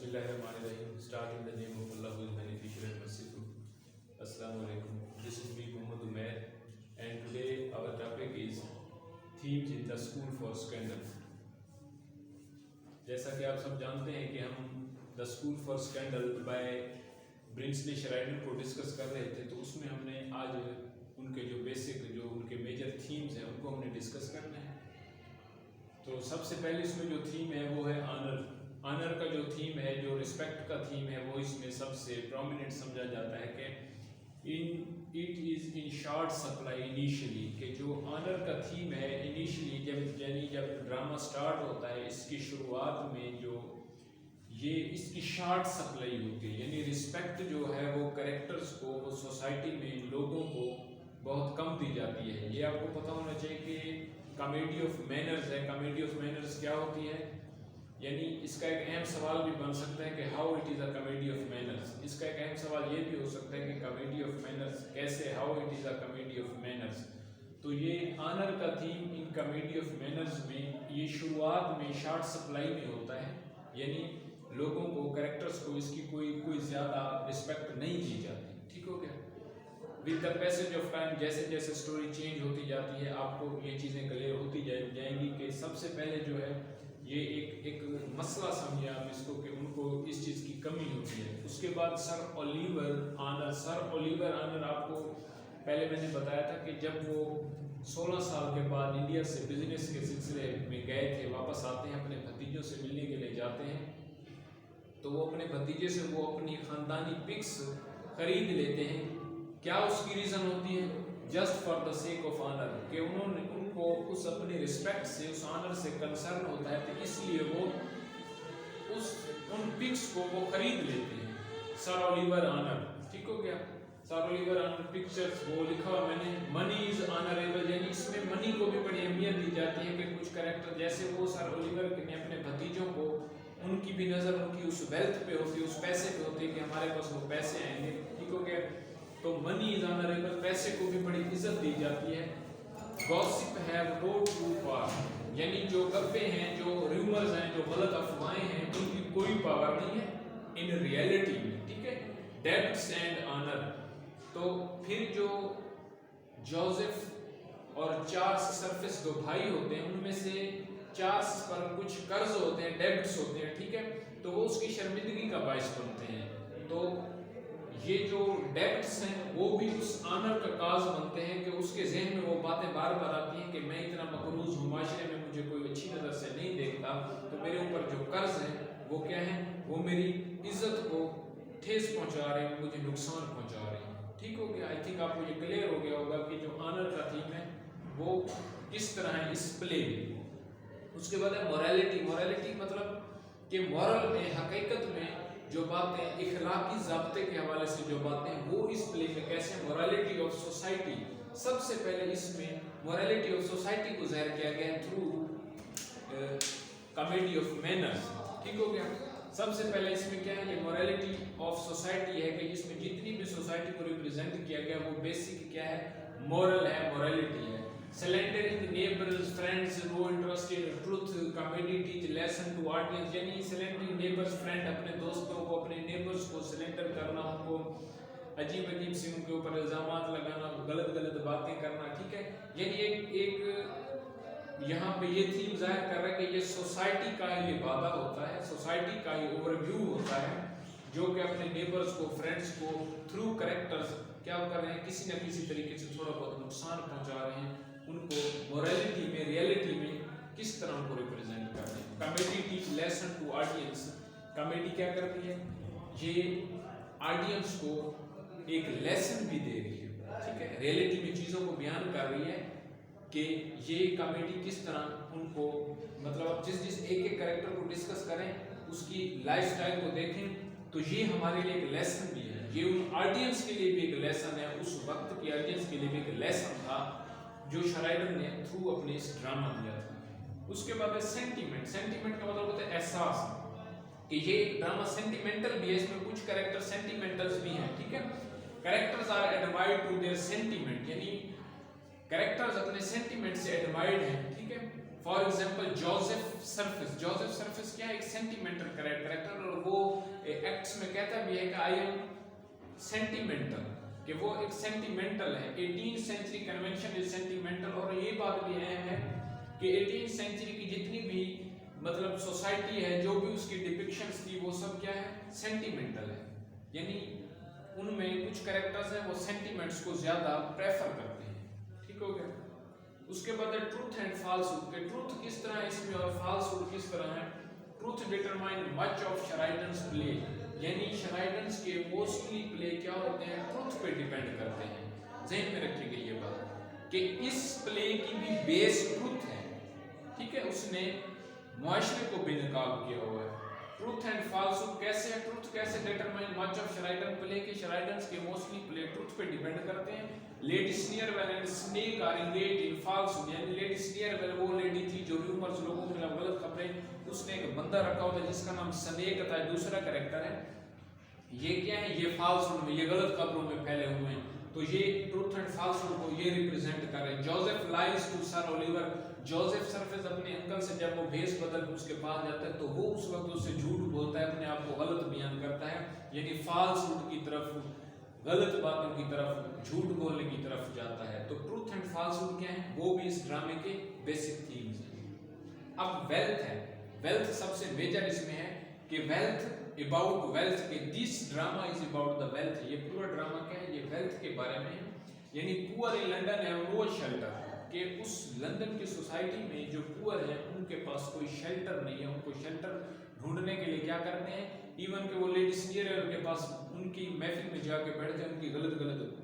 Bismillahirrahmanirrahim. Start in the name of Allah who is beneficial and merciful. Assalamu alaikum. This is me, Muhammad Umair, and today our topic is themes in the school for scandal. जैसा कि आप सब जानते हैं कि हम the school for scandal by Brinsley Sheridan को discuss कर रहे थे, तो उसमें हमने आज उनके जो बेसिक जो उनके मेजर थीम्स हैं उनको हमने डिस्कस करना है। तो सबसे पहले इसमें जो थीम है वो है ऑनर। ऑनर का जो थीम है, जो रिस्पेक्ट का थीम है, वो इसमें सबसे प्रोमिनेंट समझा जाता है कि it is in short supply initially, कि जो ऑनर का थीम है इनिशियली जब ड्रामा स्टार्ट होता है, इसकी शुरुआत में जो ये इसकी शॉर्ट सप्लाई होती है, यानी रिस्पेक्ट जो है वो कैरेक्टर्स को, वो सोसाइटी में लोगों को बहुत कम दी जाती है। ये आपको पता होना चाहिए कि कॉमेडी ऑफ मैनर्स है। कॉमेडी ऑफ मैनर्स क्या होती है, यानी इसका एक अहम सवाल भी बन सकता है कि how it is a comedy of manners. इसका एक अहम सवाल ये भी हो सकता है कि कॉमेडी ऑफ मैनर्स कैसे, how it is a comedy of manners. तो ये ऑनर का theme in comedy of manners में ये शुरुआत में शॉर्ट सप्लाई में होता है, यानी लोगों को, कैरेक्टर्स को इसकी कोई ज़्यादा रिस्पेक्ट नहीं दी जाती। ठीक हो गया। With the passage of time जैसे जैसे स्टोरी चेंज होती जाती है, आपको ये चीज़ें क्लियर होती जाएंगी कि सबसे पहले जो है ये एक मसला समझिए आप इसको कि उनको इस चीज़ की कमी होती है। उसके बाद sir Oliver honour. Sir Oliver honour आपको पहले मैंने बताया था कि जब वो 16 साल के बाद इंडिया से बिजनेस के सिलसिले में गए थे, वापस आते हैं, अपने भतीजों से मिलने के लिए जाते हैं, तो वो अपने भतीजे से वो अपनी ख़ानदानी पिक्स खरीद लेते हैं। क्या उसकी रीज़न होती है? Just for the sake of honour, कि उनको उस अपनी रिस्पेक्ट से, उस ऑनर से कंसर्न होता है, तो इसलिए वो उन पिक्स को वो खरीद लेते हैं। Sir Oliver honour. ठीक हो गया। सर ओलिवर ऑनर पिक्चर्स, वो लिखा हुआ मैंने, मनी इज ऑनरेबल, यानी इसमें मनी को भी बड़ी अहमियत दी जाती है कि कुछ कैरेक्टर जैसे वो सर ओलिवर ने अपने भतीजों को, उनकी भी नज़र उनकी उस वेल्थ पे होती है, उस पैसे पे होती है कि हमारे पास वो पैसे आएंगे। ठीक हो गया। तो मनी इज ऑनरेबल, पैसे को भी बड़ी इज्जत दी जाती है। Gossip have no true power, यानी जो गप्पे हैं, जो रूमर्स हैं, जो गलत अफवाहें हैं, उनकी कोई पावर नहीं है इन रियलिटी में। ठीक है। Debts and honour. तो फिर जो जोसेफ और चार्ल्स सरफेस दो भाई होते हैं, उनमें से चार्ल्स पर कुछ कर्ज होते हैं, डेब्ट्स होते हैं। ठीक है। तो वो उसकी शर्मिंदगी का बायस बनते हैं। तो ये जो डेब्ट्स हैं वो भी उस ऑनर का काज बनते हैं कि उसके जहन में वो बातें बार बार आती हैं कि मैं इतना मकरूज हूँ, माशरे में मुझे कोई अच्छी नज़र से नहीं देखता, तो मेरे ऊपर जो कर्ज है वो क्या है, वो मेरी इज्जत को ठेस पहुँचा रहे हैं, मुझे नुकसान पहुँचा रहे हैं। ठीक हो गया। आई थिंक आपको ये क्लियर हो गया होगा कि जो ऑनर का थीम है वो किस तरह है इस प्ले में। उसके बाद है मोरालिटी। मोरालिटी मतलब कि मॉरल में, हकीकत में जो बातें, इखलाकी ज़ाब्ते के हवाले से जो बातें, वो इस प्ले में कैसे, मोरालिटी ऑफ सोसाइटी। सबसे पहले इसमें मोरालिटी ऑफ सोसाइटी को ज़ाहिर किया गया है थ्रू कॉमेडी ऑफ मैनर्स। ठीक हो गया। सबसे पहले इसमें क्या है, ये मोरालिटी ऑफ सोसाइटी है कि इसमें जितनी भी सोसाइटी को रिप्रेजेंट किया गया वो बेसिक क्या है, मॉरल है, मोरालिटी है। Slandering neighbors, friends, no interest in truth, comedy teach lesson to audience, यानी slandering neighbors, friend, अपने दोस्तों को, अपने neighbors को slender करना, उनको अजीब अजीब से उनके ऊपर इल्जामात लगाना, गलत गलत बातें करना। ठीक है। यानी एक यहाँ पे ये थीम जाहिर कर रहा है कि ये सोसाइटी का ही लिबादा होता है, सोसाइटी का ही ओवरव्यू होता है, जो कि अपने नेबर्स को, फ्रेंड्स को थ्रू कैरेक्टर्स क्या कर रहे हैं, किसी न किसी तरीके से थोड़ा बहुत नुकसान पहुंचा रहे हैं, उनको मोरालिटी में, रियलिटी में किस तरह उनको रिप्रेजेंट कर रहे हैं। Comedy teach lesson to audience. Comedy क्या करती है, ये ऑडियंस को एक लेसन भी दे रही है। ठीक है। रियलिटी में चीज़ों को बयान कर रही है कि ये कॉमेडी किस तरह उनको, मतलब आप जिस एक एक कैरेक्टर को डिस्कस करें, उसकी लाइफस्टाइल को देखें, तो ये हमारे लिए एक लेसन भी है, ये उन ऑडियंस के लिए भी एक लेसन है, उस वक्त की ऑडियंस के लिए भी एक लेसन था जो श्राइडर ने थ्रू अपने इस ड्रामा दिया था। उसके बाद है सेंटीमेंट। सेंटीमेंट का मतलब होता है एहसास, कि ये एक ड्रामा सेंटिमेंटल भी है, इसमें कुछ कैरेक्टर सेंटिमेंटल्स भी हैं। ठीक है। Characters are admired to their sentiment, यानी कैरेक्टर्स अपने सेंटीमेंट से एडमायर्ड हैं। ठीक है। For example Joseph Surface. Joseph Surface क्या है, एक सेंटिमेंटल कैरेक्टर, और वो एक्ट्स में कहता भी है कि आई एम सेंटिमेंटल, कि वो एक सेंटिमेंटल है। 18th century convention is sentimental. और ये बात भी अहम है कि 18th सेंचुरी की जितनी भी मतलब सोसाइटी है, जो भी उसकी डिपिक्शंस थी, वो सब क्या है, सेंटिमेंटल है। यानी उनमें कुछ कैरेक्टर्स हैं वो सेंटिमेंट्स को ज्यादा प्रेफर करते हैं। ठीक हो गया। उसके बाद है ट्रूथ एंड फाल्सहुड, के ट्रूथ किस तरह है इसमें और फाल्सहुड किस तरह है। Truth determine much of Sheridan's play, यानी शराइडन्स के मोस्टली प्ले क्या होते हैं, ट्रूथ पे डिपेंड करते हैं। ज़हन में रखिएगा ये बात कि इस प्ले की भी बेस ट्रूथ है। ठीक है, उसने मुआशरे को बेनकाब किया हुआ है। ट्रूथ एंड फाल्सहुड कैसे है, ट्रूथ कैसे determine much of Sheridan play, के शराइडन्स के मोस्टली प्ले ट्रूथ पे डिपेंड करते हैं। Lady Sneerwell and Snake are engaged in falsehood, यानी लेडी स्नीयरवेल वो लेडी थी जो र्यूमर्स लोगों के खिलाफ गलत खबरें, उसने एक बंदा रखा होता है जिसका नाम स्नेक था, दूसरा कैरेक्टर है। ये क्या है, ये फाल्सहुड में, ये गलत खबरों में फैले हुए हैं। तो ये ट्रूथ एंड फाल्सहुड को ये रिप्रेजेंट कर रहे हैं। Joseph lies to sir Oliver, Joseph Surface अपने अंकल से जब वो भेस बदल के उसके पास जाता है तो वो उस वक्त उससे झूठ बोलता है, अपने आप को गलत बयान करता है, यानी फाल्सहुड की तरफ, गलत बातों की तरफ, झूठ बोलने की तरफ जाता है। तो ट्रूथ एंड फाल्सहुड क्या है, वो भी इस ड्रामे के बेसिक थीम्स हैं। अब वेल्थ है, वेल्थ सबसे मेजर इसमें है कि वेल्थ, अबाउट वेल्थ, के this drama is about the wealth. ये पूरा ड्रामा क्या है, ये वेल्थ के बारे में है। यानी poor in London have no shelter, कि उस लंदन की सोसाइटी में जो पुअर है उनके पास कोई शेल्टर नहीं है। उनको शेल्टर ढूंढने के लिए क्या करते हैं, इवन के वो लेडी सीनियर के पास उनकी महफिल में जाके बैठते हैं, उनकी गलत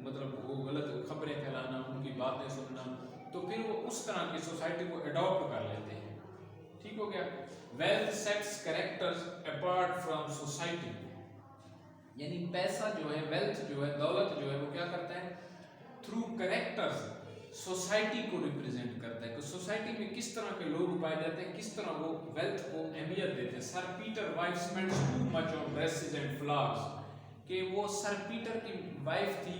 मतलब वो गलत खबरें फैलाना, उनकी बातें सुनना, तो फिर वो उस तरह की सोसाइटी को अडॉप्ट कर लेते हैं। ठीक हो गया। Wealth sets characters apart from society, यानी पैसा जो है, वेल्थ जो है, दौलत जो है, वो क्या करता है, थ्रू कैरेक्टर्स सोसाइटी को रिप्रेजेंट करता है कि सोसाइटी में किस तरह के लोग पाए जाते हैं, किस तरह वो वेल्थ को अहमियत देते हैं। Sir Peter wife spends too much on dresses and flowers, कि वो सर पीटर की वाइफ थी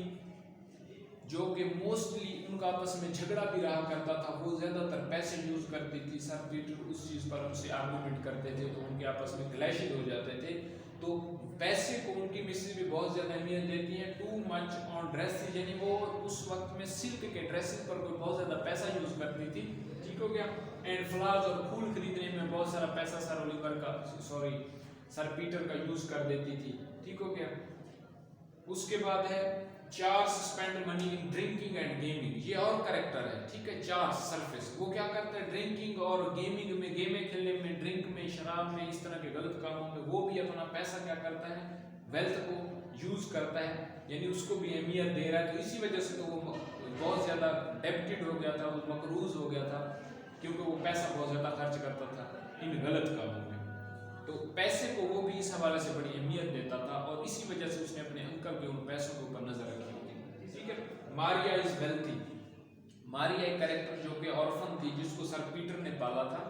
जो कि मोस्टली उनका आपस में झगड़ा भी रहा करता था, वो ज़्यादातर पैसे यूज़ करती थी। सर पीटर उस चीज़ पर उनसे आर्गूमेंट करते थे तो उनके आपस में क्लैशेज हो जाते थे। तो पैसे को उनकी मिसेज भी बहुत ज़्यादा अहमियत देती है। टू मच ऑन ड्रेसेस, यानी वो उस वक्त में सिल्क के ड्रेसेस पर कोई बहुत ज़्यादा पैसा यूज़ करती थी। ठीक हो गया। एंड फ्लावर्स, और फूल खरीदने में बहुत सारा पैसा सर ओलिवर का, सॉरी सर पीटर का यूज़ कर देती थी। ठीक हो गया। उसके बाद है Charles spend money in drinking and gaming, ये और कैरेक्टर है। ठीक है, चार्ल्स सरफेस वो क्या करता है, ड्रिंकिंग और गेमिंग में, गेमें खेलने में, ड्रिंक में, शराब में, इस तरह के गलत कामों में वो भी अपना पैसा क्या करता है, वेल्थ को यूज करता है, यानी उसको भी अहमियत दे रहा है। तो इसी वजह से तो वो बहुत ज़्यादा डेप्टेड हो गया था, वो मकरूज हो गया था, क्योंकि वो पैसा बहुत ज़्यादा खर्च करता था इन गलत कामों में। तो पैसे को वो भी इस हवाले से बड़ी अहमियत देता था और इसी वजह से उसने अपने अंकल के उन पैसों के ऊपर नजर रखी थी। ठीक है। मारिया इज वेल्थी, मारिया एक कैरेक्टर जो कि ऑर्फन थी जिसको सर पीटर ने पाला था।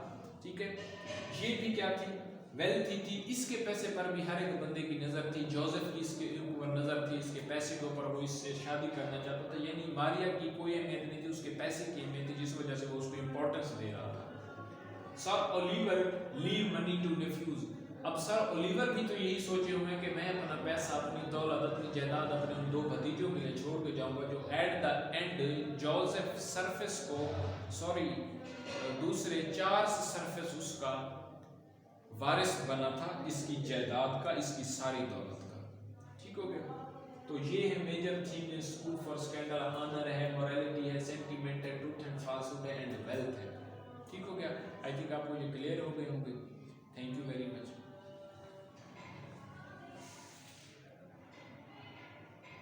ठीक है, ये भी क्या थी, वेल्थी थी। इसके पैसे पर भी हर एक बंदे की नजर थी। जोसेफ की इसके ऊपर नजर थी, इसके पैसे के ऊपर, वो इससे शादी करना चाहता था। यानी मारिया की कोई अहमियत नहीं थी, उसके पैसे की अहमियत थी, जिस वजह से वो उसको इंपॉर्टेंस दे रहा था। Sir Oliver leave money to nephews, अब सर ओलिवर भी तो यही सोचे हुए कि मैं अपना पैसा, अपनी दौलत, अपनी जायदाद अपने उन दो भतीजों के लिए छोड़ के जाऊंगा, जो at the end Joseph surface को, सॉरी दूसरे चार्ल्स सरफेस उसका वारिस बना था, इसकी जायदाद का, इसकी सारी दौलत का। ठीक हो गया। तो ये है major theme in school for scandal. Honour है, मोरालिटी है, सेंटीमेंट है, ट्रूथ एंड फाल्सहुड है, एंड वेल्थ है। ठीक हो गया। आई थिंक आपको ये क्लियर हो गए होंगे।